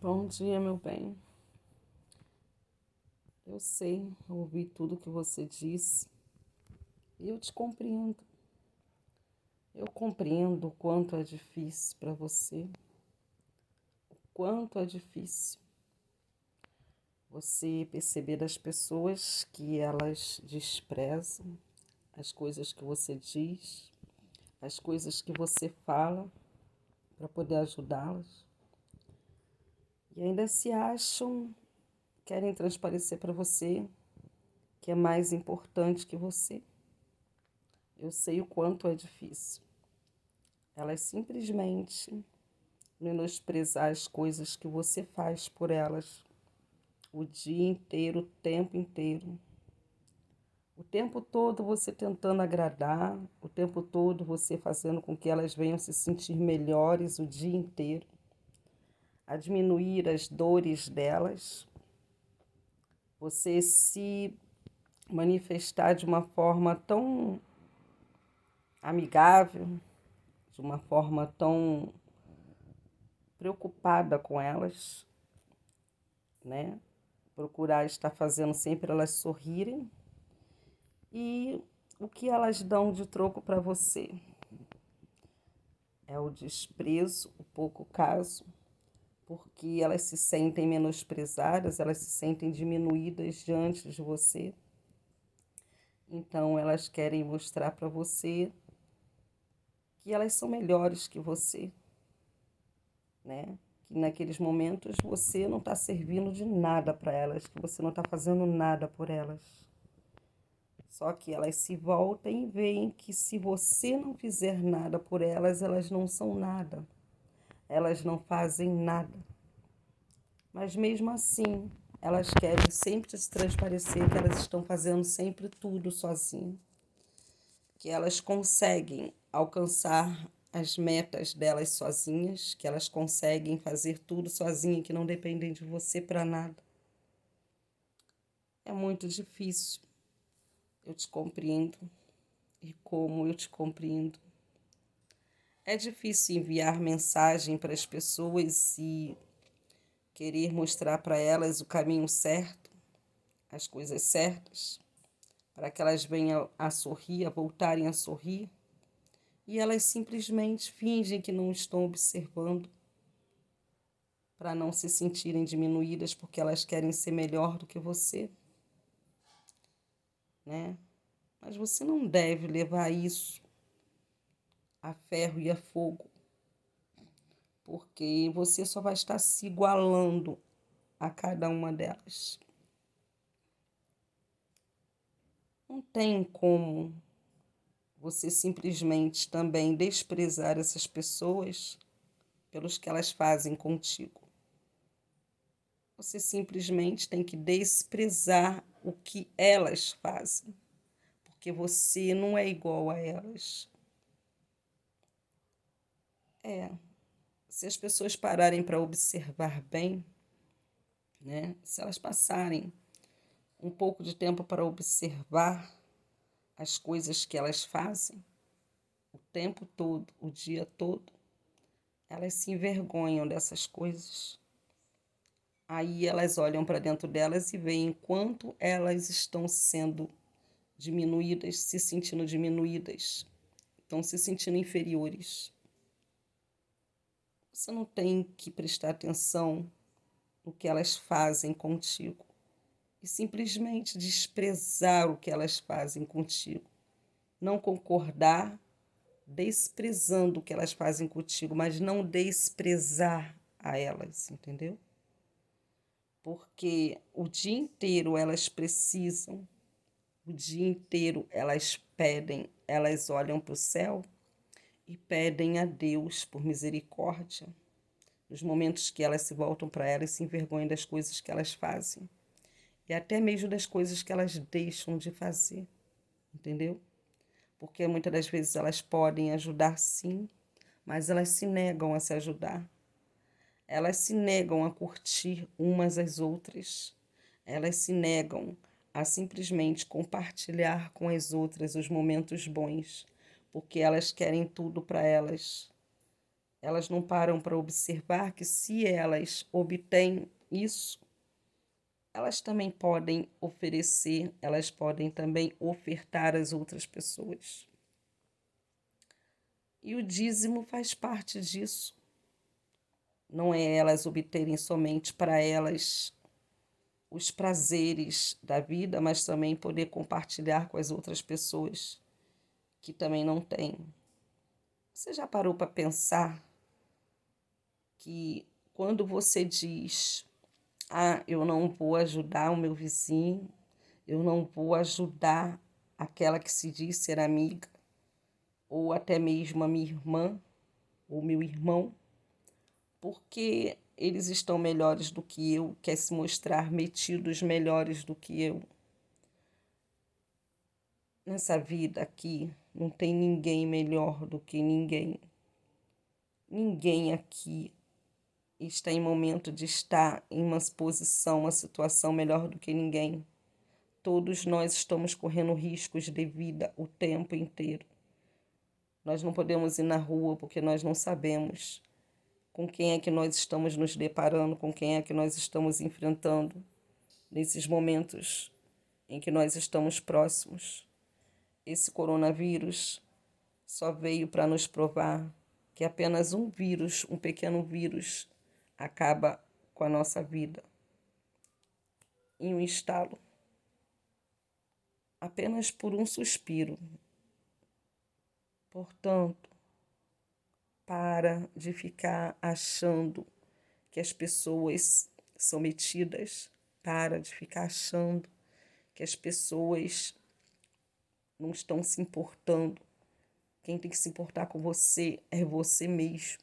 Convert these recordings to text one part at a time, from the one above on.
Bom dia, meu bem. Eu sei, eu ouvi tudo que você disse e eu te compreendo. Eu compreendo o quanto é difícil para você, o quanto é difícil você perceber das pessoas que elas desprezam as coisas que você diz, as coisas que você fala para poder ajudá-las e ainda se acham, querem transparecer para você que é mais importante que você. Eu sei o quanto é difícil. Elas simplesmente menosprezar as coisas que você faz por elas o dia inteiro, o tempo inteiro. O tempo todo você tentando agradar, o tempo todo você fazendo com que elas venham se sentir melhores o dia inteiro, a diminuir as dores delas, você se manifestar de uma forma tão amigável, de uma forma tão preocupada com elas, né? Procurar estar fazendo sempre elas sorrirem. E o que elas dão de troco para você? É o desprezo, o pouco caso, porque elas se sentem menosprezadas, elas se sentem diminuídas diante de você. Então elas querem mostrar para você que elas são melhores que você, né? Que naqueles momentos você não está servindo de nada para elas, que você não está fazendo nada por elas. Só que elas se voltam e veem que se você não fizer nada por elas, elas não são nada. Elas não fazem nada. Mas mesmo assim, elas querem sempre se transparecer que elas estão fazendo sempre tudo sozinhas. Que elas conseguem alcançar as metas delas sozinhas, que elas conseguem fazer tudo sozinhas, que não dependem de você para nada. É muito difícil. Eu te compreendo. E como eu te compreendo. É difícil enviar mensagem para as pessoas e querer mostrar para elas o caminho certo, as coisas certas, para que elas venham a sorrir, a voltarem a sorrir, e elas simplesmente fingem que não estão observando para não se sentirem diminuídas porque elas querem ser melhor do que você, né? Mas você não deve levar isso a ferro e a fogo, porque você só vai estar se igualando a cada uma delas. Não tem como você simplesmente também desprezar essas pessoas pelos que elas fazem contigo. Você simplesmente tem que desprezar o que elas fazem, porque você não é igual a elas. É, se as pessoas pararem para observar bem, né? Se elas passarem um pouco de tempo para observar as coisas que elas fazem, o tempo todo, o dia todo, elas se envergonham dessas coisas. Aí elas olham para dentro delas e veem quanto elas estão sendo diminuídas, se sentindo diminuídas, estão se sentindo inferiores. Você não tem que prestar atenção no que elas fazem contigo e simplesmente desprezar o que elas fazem contigo. Não concordar, desprezando o que elas fazem contigo, mas não desprezar a elas, entendeu? Porque o dia inteiro elas precisam, o dia inteiro elas pedem, elas olham para o céu e pedem a Deus por misericórdia. Nos momentos que elas se voltam para ela e se envergonham das coisas que elas fazem. E até mesmo das coisas que elas deixam de fazer. Entendeu? Porque muitas das vezes elas podem ajudar sim, mas elas se negam a se ajudar. Elas se negam a curtir umas às outras. Elas se negam a simplesmente compartilhar com as outras os momentos bons, porque elas querem tudo para elas. elas não param para observar que se elas obtêm isso, elas também podem oferecer, elas podem também ofertar às outras pessoas. E o dízimo faz parte disso. Não é elas obterem somente para elas os prazeres da vida, mas também poder compartilhar com as outras pessoas que também não têm. Você já parou para pensar que quando você diz: eu não vou ajudar o meu vizinho, eu não vou ajudar aquela que se diz ser amiga, ou até mesmo a minha irmã ou meu irmão, porque eles estão melhores do que eu, quer se mostrar metidos melhores do que eu. Nessa vida aqui não tem ninguém melhor do que ninguém. Ninguém aqui está em momento de estar em uma posição, uma situação melhor do que ninguém. Todos nós estamos correndo riscos de vida o tempo inteiro. Nós não podemos ir na rua porque nós não sabemos com quem é que nós estamos nos deparando, com quem é que nós estamos enfrentando nesses momentos em que nós estamos próximos. Esse coronavírus só veio para nos provar que apenas um vírus, um pequeno vírus, acaba com a nossa vida em um estalo, apenas por um suspiro. Portanto, para de ficar achando que as pessoas são metidas, para de ficar achando que as pessoas não estão se importando. Quem tem que se importar com você é você mesmo.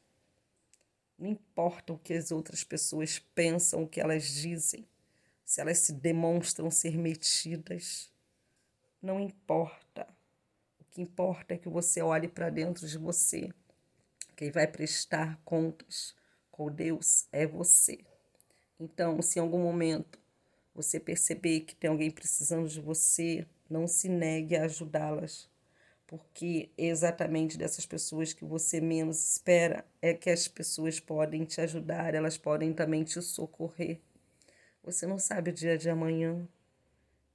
Não importa o que as outras pessoas pensam, o que elas dizem, se elas se demonstram ser metidas. Não importa. O que importa é que você olhe para dentro de você. Quem vai prestar contas com Deus é você. Então, se em algum momento você perceber que tem alguém precisando de você, não se negue a ajudá-las, porque é exatamente dessas pessoas que você menos espera é que as pessoas podem te ajudar, elas podem também te socorrer. Você não sabe o dia de amanhã,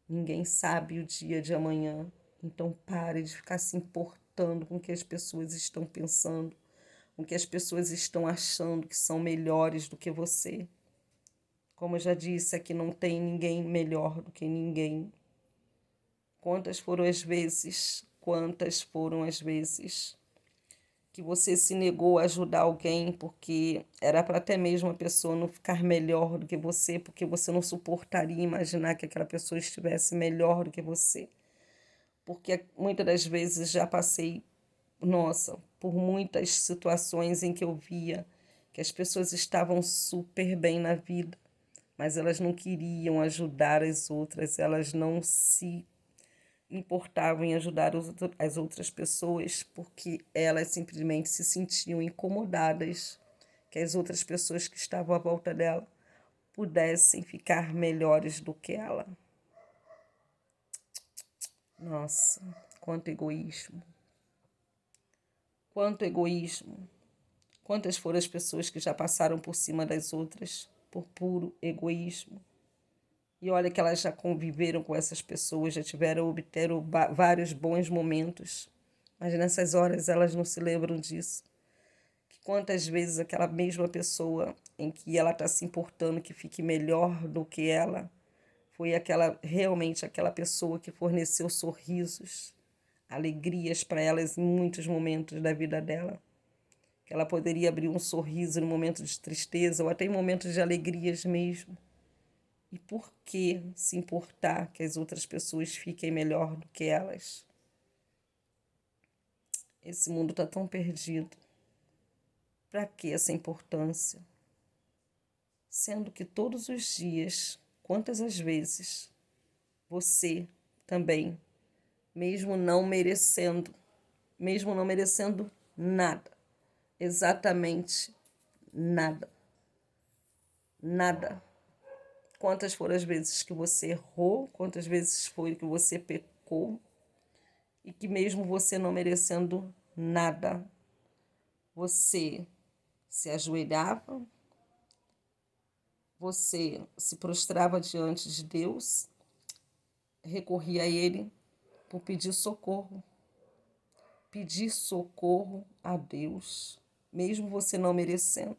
ninguém sabe o dia de amanhã, então pare de ficar se importando com o que as pessoas estão pensando, com o que as pessoas estão achando que são melhores do que você. Como eu já disse, aqui não tem ninguém melhor do que ninguém. Quantas foram as vezes que você se negou a ajudar alguém porque era para até mesmo a pessoa não ficar melhor do que você, porque você não suportaria imaginar que aquela pessoa estivesse melhor do que você. Porque muitas das vezes já passei, nossa, por muitas situações em que eu via que as pessoas estavam super bem na vida, mas elas não queriam ajudar as outras, elas não se importavam em ajudar as outras pessoas porque elas simplesmente se sentiam incomodadas que as outras pessoas que estavam à volta dela pudessem ficar melhores do que ela. Nossa, quanto egoísmo. Quanto egoísmo. Quantas foram as pessoas que já passaram por cima das outras por puro egoísmo? E olha que elas já conviveram com essas pessoas, já obteram vários bons momentos. Mas nessas horas elas não se lembram disso. Que quantas vezes aquela mesma pessoa em que ela está se importando que fique melhor do que ela, foi realmente aquela pessoa que forneceu sorrisos, alegrias para elas em muitos momentos da vida dela. Que ela poderia abrir um sorriso no momento de tristeza ou até em momentos de alegrias mesmo. E por que se importar que as outras pessoas fiquem melhor do que elas? Esse mundo está tão perdido. Para que essa importância? Sendo que todos os dias, quantas as vezes, você também, mesmo não merecendo nada, exatamente nada, nada. Quantas foram as vezes que você errou, quantas vezes foi que você pecou, e que mesmo você não merecendo nada, você se ajoelhava, você se prostrava diante de Deus, recorria a Ele por pedir socorro a Deus, mesmo você não merecendo,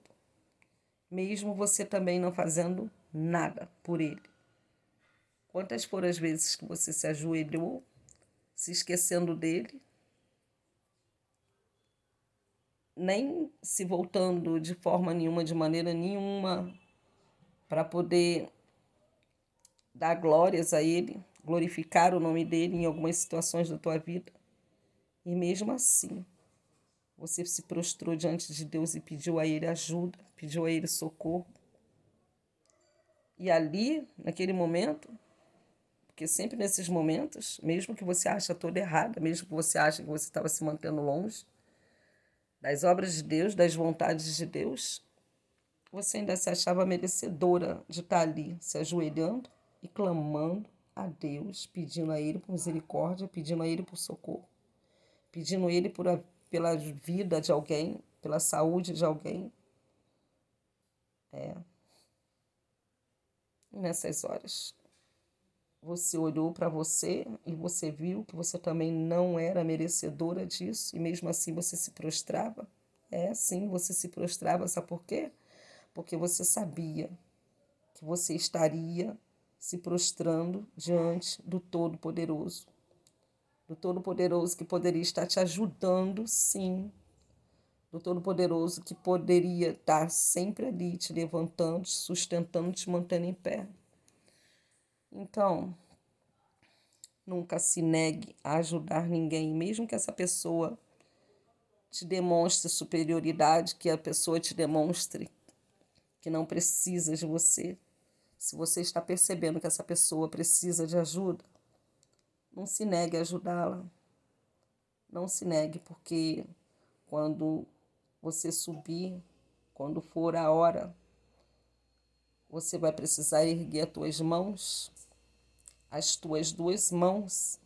mesmo você também não fazendo nada por Ele. Quantas foram as vezes que você se ajoelhou, se esquecendo dele, nem se voltando de forma nenhuma, de maneira nenhuma, para poder dar glórias a Ele, glorificar o nome dEle em algumas situações da tua vida. E mesmo assim, você se prostrou diante de Deus e pediu a Ele ajuda, pediu a Ele socorro. E ali, naquele momento, porque sempre nesses momentos, mesmo que você ache toda errada, mesmo que você ache que você estava se mantendo longe das obras de Deus, das vontades de Deus, você ainda se achava merecedora de estar ali, se ajoelhando e clamando a Deus, pedindo a Ele por misericórdia, pedindo a Ele por socorro, pedindo a Ele pela vida de alguém, pela saúde de alguém. E nessas horas, você olhou para você e você viu que você também não era merecedora disso, e mesmo assim você se prostrava. Sim, você se prostrava, sabe por quê? Porque você sabia que você estaria se prostrando diante do Todo-Poderoso. Do Todo-Poderoso que poderia estar te ajudando, sim. Do Todo-Poderoso que poderia estar sempre ali, te levantando, te sustentando, te mantendo em pé. Então, nunca se negue a ajudar ninguém, mesmo que essa pessoa te demonstre superioridade, que a pessoa te demonstre que não precisa de você. Se você está percebendo que essa pessoa precisa de ajuda, não se negue a ajudá-la. Não se negue, porque quando você subir, quando for a hora, você vai precisar erguer as tuas duas mãos,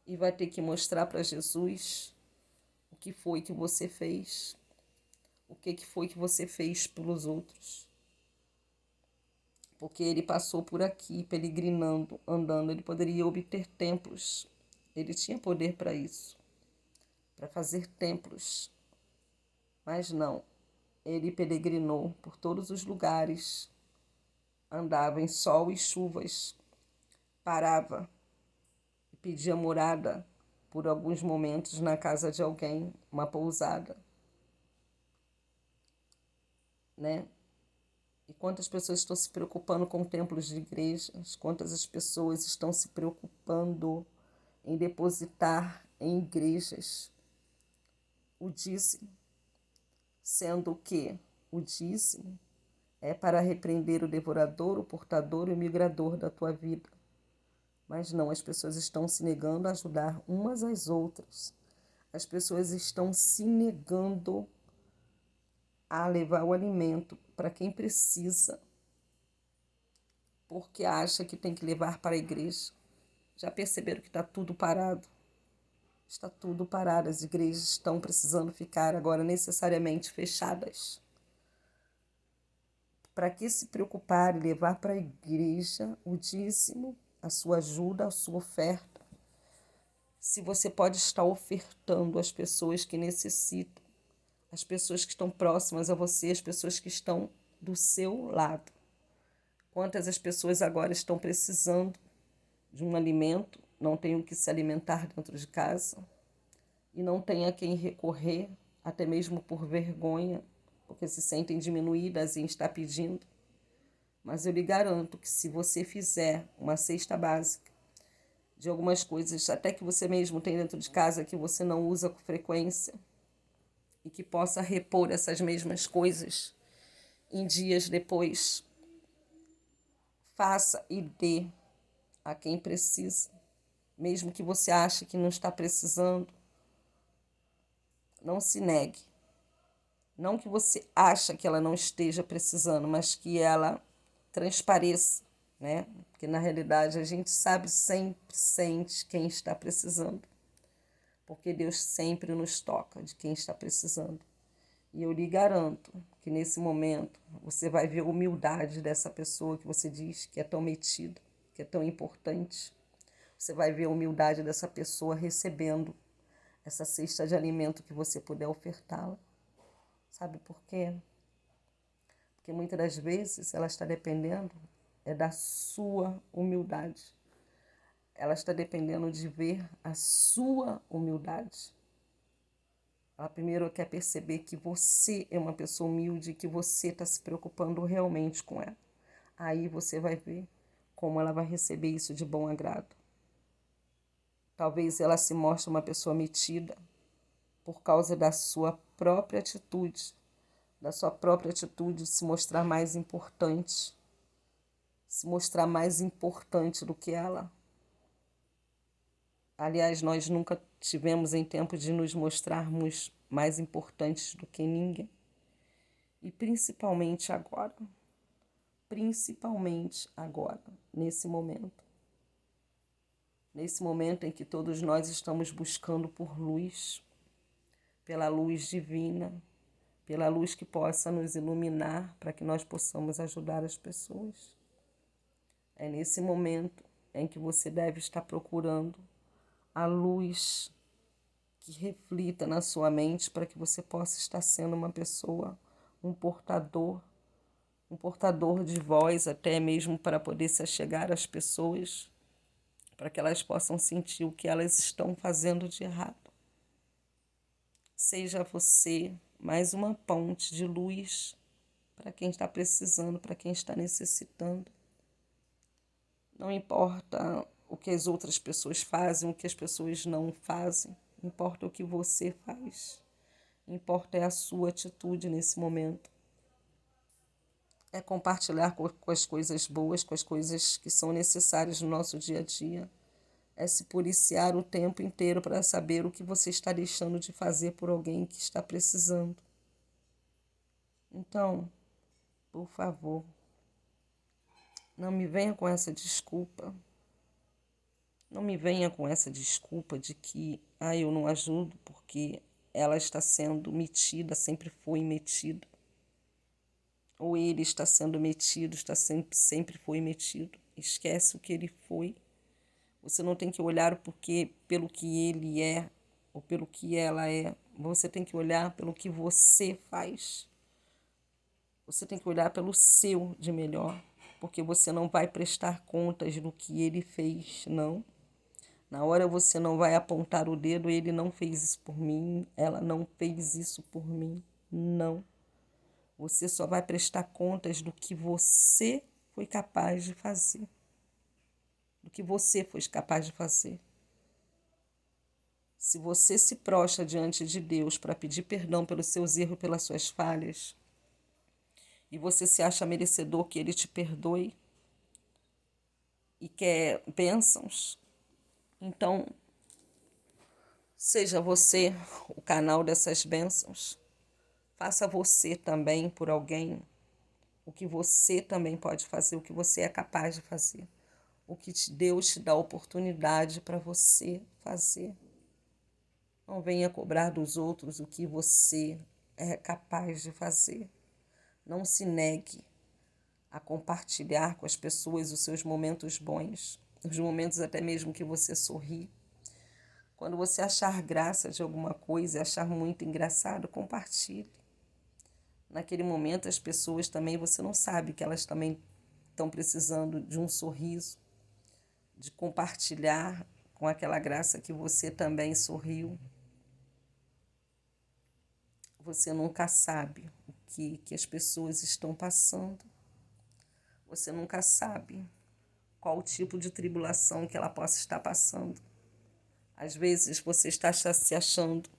e vai ter que mostrar para Jesus o que foi que você fez, o que foi que você fez pelos outros. Porque ele passou por aqui, peregrinando, andando, ele poderia obter templos, ele tinha poder para isso, para fazer templos, mas não, ele peregrinou por todos os lugares, andava em sol e chuvas, parava e pedia morada por alguns momentos na casa de alguém, uma pousada, né? E quantas pessoas estão se preocupando com templos de igrejas, quantas as pessoas estão se preocupando em depositar em igrejas o dízimo, sendo que o dízimo é para repreender o devorador, o portador e o migrador da tua vida. Mas não, as pessoas estão se negando a ajudar umas às outras. As pessoas estão se negando a levar o alimento para quem precisa, porque acha que tem que levar para a igreja. Já perceberam que está tudo parado? Está tudo parado. As igrejas estão precisando ficar agora necessariamente fechadas. Para que se preocupar e levar para a igreja o dízimo, a sua ajuda, a sua oferta, se você pode estar ofertando às pessoas que necessitam, as pessoas que estão próximas a você, as pessoas que estão do seu lado? Quantas as pessoas agora estão precisando de um alimento, não têm o que se alimentar dentro de casa e não têm a quem recorrer, até mesmo por vergonha, porque se sentem diminuídas em estar pedindo. Mas eu lhe garanto que se você fizer uma cesta básica de algumas coisas, até que você mesmo tem dentro de casa, que você não usa com frequência, e que possa repor essas mesmas coisas em dias depois, faça e dê a quem precisa, mesmo que você ache que não está precisando. Não se negue. Não que você ache que ela não esteja precisando, mas que ela transpareça, né? Porque na realidade a gente sabe, sempre sente quem está precisando, porque Deus sempre nos toca de quem está precisando. E eu lhe garanto que nesse momento você vai ver a humildade dessa pessoa que você diz que é tão metida, que é tão importante. Você vai ver a humildade dessa pessoa recebendo essa cesta de alimento que você puder ofertá-la. Sabe por quê? Porque muitas das vezes ela está dependendo da sua humildade. Ela está dependendo de ver a sua humildade. Ela primeiro quer perceber que você é uma pessoa humilde e que você está se preocupando realmente com ela. Aí você vai ver como ela vai receber isso de bom agrado. Talvez ela se mostre uma pessoa metida por causa da sua própria atitude, de se mostrar mais importante, do que ela. Aliás, nós nunca tivemos em tempo de nos mostrarmos mais importantes do que ninguém. E principalmente agora, nesse momento. Nesse momento em que todos nós estamos buscando por luz, pela luz divina, pela luz que possa nos iluminar para que nós possamos ajudar as pessoas. É nesse momento em que você deve estar procurando a luz que reflita na sua mente para que você possa estar sendo uma pessoa, um portador de voz, até mesmo para poder se achegar às pessoas, para que elas possam sentir o que elas estão fazendo de errado. Seja você mais uma ponte de luz para quem está precisando, para quem está necessitando. Não importa o que as outras pessoas fazem, o que as pessoas não fazem, importa o que você faz. Importa é a sua atitude nesse momento. É compartilhar com as coisas boas, com as coisas que são necessárias no nosso dia a dia. É se policiar o tempo inteiro para saber o que você está deixando de fazer por alguém que está precisando. Então, por favor, não me venha com essa desculpa. Não me venha com essa desculpa de que eu não ajudo porque ela está sendo metida, sempre foi metida. Ou ele está sendo metido, sempre foi metido. Esquece o que ele foi. Você não tem que olhar pelo que ele é ou pelo que ela é. Você tem que olhar pelo que você faz. Você tem que olhar pelo seu de melhor, porque você não vai prestar contas do que ele fez, não. Na hora você não vai apontar o dedo, ele não fez isso por mim, ela não fez isso por mim, não. Você só vai prestar contas do que você foi capaz de fazer. Do que você foi capaz de fazer. Se você se prostra diante de Deus para pedir perdão pelos seus erros e pelas suas falhas, e você se acha merecedor que Ele te perdoe e quer bênçãos, então seja você o canal dessas bênçãos. Faça você também por alguém o que você também pode fazer, o que você é capaz de fazer, o que Deus te dá oportunidade para você fazer. Não venha cobrar dos outros o que você é capaz de fazer. Não se negue a compartilhar com as pessoas os seus momentos bons, os momentos até mesmo que você sorri. Quando você achar graça de alguma coisa e achar muito engraçado, compartilhe. Naquele momento, as pessoas também, você não sabe que elas também estão precisando de um sorriso, de compartilhar com aquela graça que você também sorriu. Você nunca sabe o que as pessoas estão passando. Você nunca sabe qual o tipo de tribulação que ela possa estar passando. Às vezes você está se achando,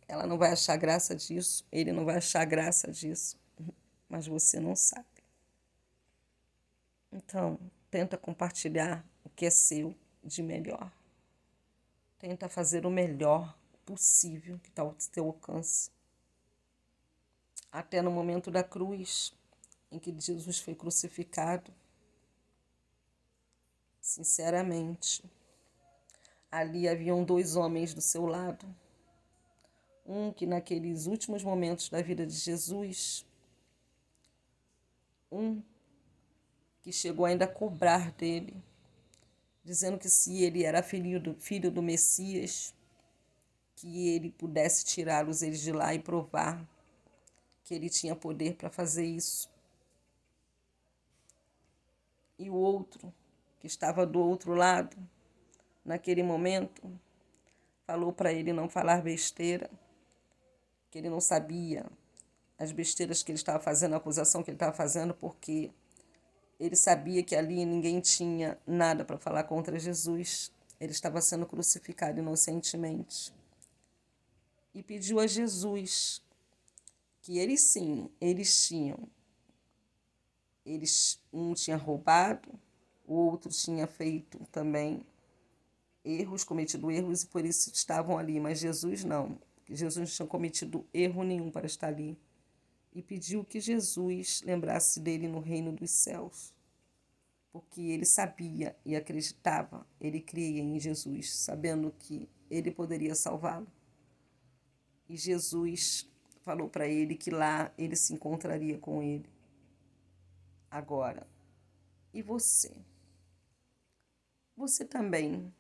ela não vai achar graça disso, ele não vai achar graça disso, mas você não sabe. Então, tenta compartilhar o que é seu de melhor. Tenta fazer o melhor possível que está ao teu alcance. Até no momento da cruz, em que Jesus foi crucificado, sinceramente, ali haviam 2 homens do seu lado, que naqueles últimos momentos da vida de Jesus, que chegou ainda a cobrar dele, dizendo que se ele era filho do Messias, que ele pudesse tirá-los eles de lá e provar que ele tinha poder para fazer isso. E o outro, que estava do outro lado, naquele momento, falou para ele não falar besteira, que ele não sabia as besteiras que ele estava fazendo, a acusação que ele estava fazendo, porque ele sabia que ali ninguém tinha nada para falar contra Jesus. Ele estava sendo crucificado inocentemente. E pediu a Jesus que eles sim, um tinha roubado, o outro tinha feito também cometido erros e por isso estavam ali, mas Jesus não. Jesus não tinha cometido erro nenhum para estar ali. E pediu que Jesus lembrasse dele no reino dos céus. Porque ele sabia e acreditava, ele cria em Jesus, sabendo que ele poderia salvá-lo. E Jesus falou para ele que lá ele se encontraria com ele. Agora, e você? Você também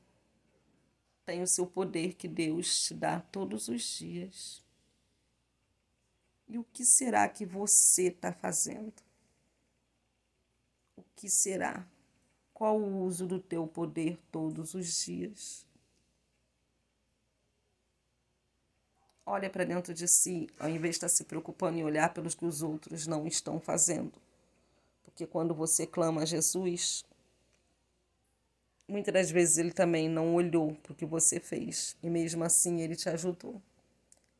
tem o seu poder que Deus te dá todos os dias. E o que será que você está fazendo? O que será? Qual o uso do teu poder todos os dias? Olha para dentro de si, ao invés de estar se preocupando em olhar pelos que os outros não estão fazendo. Porque quando você clama a Jesus, muitas das vezes ele também não olhou para o que você fez. E mesmo assim ele te ajudou.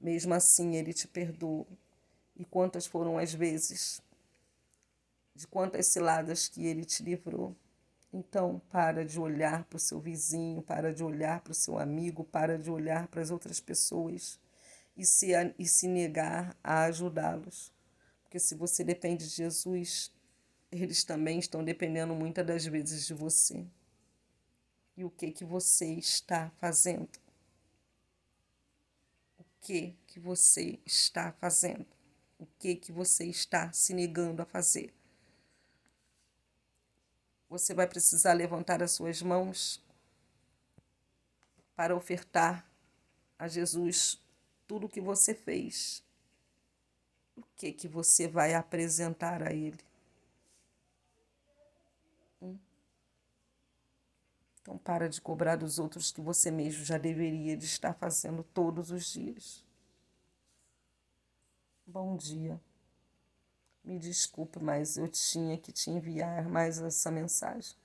Mesmo assim ele te perdoou. E quantas foram as vezes, de quantas ciladas que ele te livrou. Então, para de olhar para o seu vizinho, para de olhar para o seu amigo, para de olhar para as outras pessoas e se negar a ajudá-los. Porque se você depende de Jesus, eles também estão dependendo muitas das vezes de você. E o que você está fazendo? O que você está fazendo? O que você está se negando a fazer? Você vai precisar levantar as suas mãos para ofertar a Jesus tudo o que você fez. O que você vai apresentar a Ele? Então para de cobrar dos outros que você mesmo já deveria de estar fazendo todos os dias. Bom dia. Me desculpe, mas eu tinha que te enviar mais essa mensagem.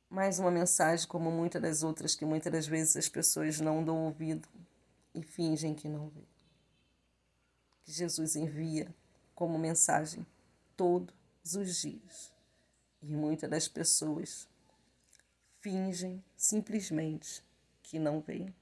Mais uma mensagem como muitas das outras que muitas das vezes as pessoas não dão ouvido e fingem que não vê. Que Jesus envia como mensagem todos os dias. E muitas das pessoas fingem simplesmente que não veem.